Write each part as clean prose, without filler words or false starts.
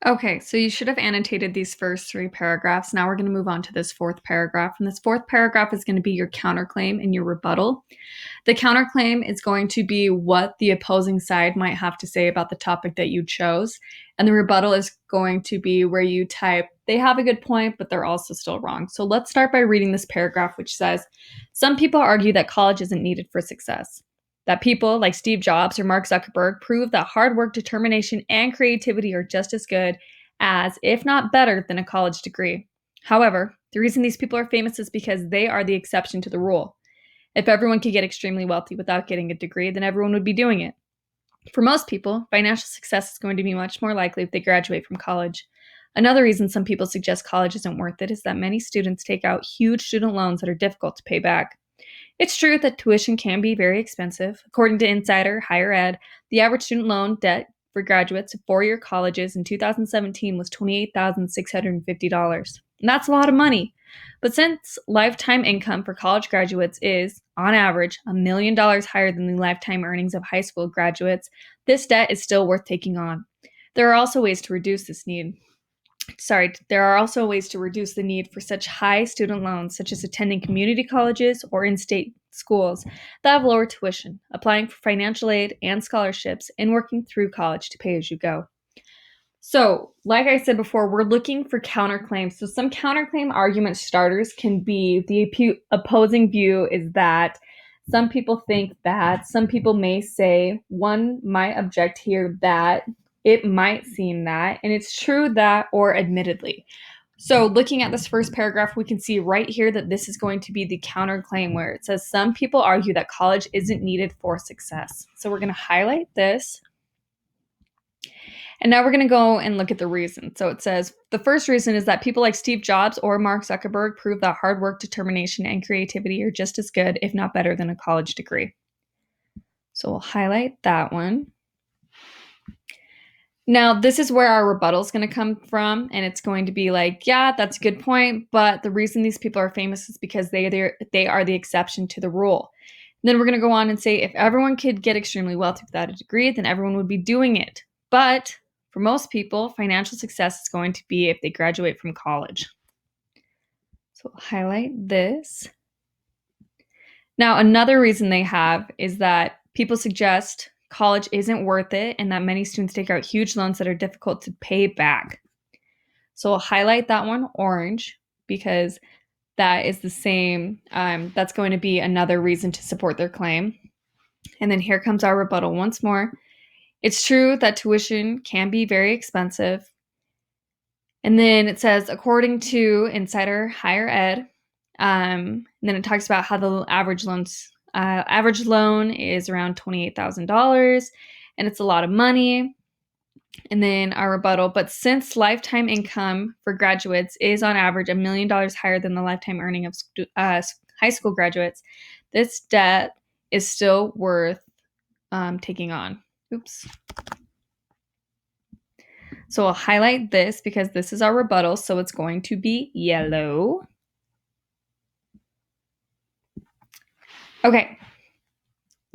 Okay, so you should have annotated these first three paragraphs. Now we're going to move on to this fourth paragraph. And this fourth paragraph is going to be your counterclaim and your rebuttal. The counterclaim is going to be what the opposing side might have to say about the topic that you chose. And the rebuttal is going to be where you type, they have a good point, but they're also still wrong. So let's start by reading this paragraph, which says, some people argue that college isn't needed for success. That people like Steve Jobs or Mark Zuckerberg prove that hard work, determination, and creativity are just as good as, if not better than, a college degree. However, the reason these people are famous is because they are the exception to the rule. If everyone could get extremely wealthy without getting a degree, then everyone would be doing it. For most people, financial success is going to be much more likely if they graduate from college. Another reason some people suggest college isn't worth it is that many students take out huge student loans that are difficult to pay back. It's true that tuition can be very expensive. According to Insider Higher Ed, the average student loan debt for graduates of four-year colleges in 2017 was $28,650. And that's a lot of money. But since lifetime income for college graduates is, on average, $1 million higher than the lifetime earnings of high school graduates, this debt is still worth taking on. There are also ways to reduce this need. There are also ways to reduce the need for such high student loans, such as attending community colleges or in-state schools that have lower tuition, applying for financial aid and scholarships, and working through college to pay as you go. So, like I said before, we're looking for counterclaims. So some counterclaim argument starters can be the opposing view is that some people think that, some people may say, one might object here that, it might seem that, and it's true that, or admittedly. So looking at this first paragraph, we can see right here that this is going to be the counterclaim where it says some people argue that college isn't needed for success. So we're going to highlight this. And now we're going to go and look at the reason. So it says the first reason is that people like Steve Jobs or Mark Zuckerberg prove that hard work, determination, and creativity are just as good, if not better, than a college degree. So we'll highlight that one. Now, this is where our rebuttal is going to come from, and it's going to be like, yeah, that's a good point, but the reason these people are famous is because they are the exception to the rule. And then we're going to go on and say, if everyone could get extremely wealthy without a degree, then everyone would be doing it. But for most people, financial success is going to be if they graduate from college. So we'll highlight this. Now, another reason they have is that people suggest college isn't worth it and that many students take out huge loans that are difficult to pay back. So we'll highlight that one orange because that is the same. That's going to be another reason to support their claim. And then here comes our rebuttal once more. It's true that tuition can be very expensive. And then it says, according to Insider Higher Ed, and then it talks about how the average loan is around $28,000, and it's a lot of money. And then our rebuttal, but since lifetime income for graduates is on average $1 million higher than the lifetime earning of high school graduates, this debt is still worth taking on. Oops. So I'll highlight this because this is our rebuttal, so it's going to be yellow. Okay.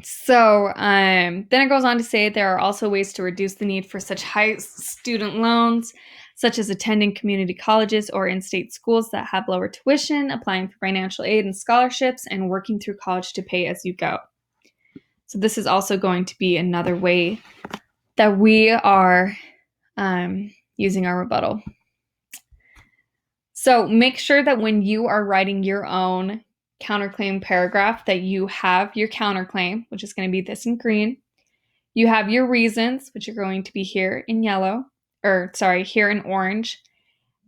So then it goes on to say there are also ways to reduce the need for such high student loans, such as attending community colleges or in-state schools that have lower tuition, applying for financial aid and scholarships, and working through college to pay as you go. So this is also going to be another way that we are using our rebuttal. So make sure that when you are writing your own counterclaim paragraph that you have your counterclaim, which is going to be this in green. You have your reasons, which are going to be here in here in orange.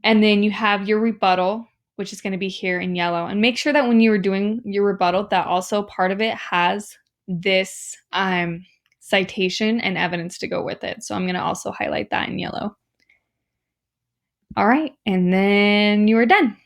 And then you have your rebuttal, which is going to be here in yellow. And make sure that when you are doing your rebuttal, that also part of it has this citation and evidence to go with it. So I'm going to also highlight that in yellow. All right, and then you are done.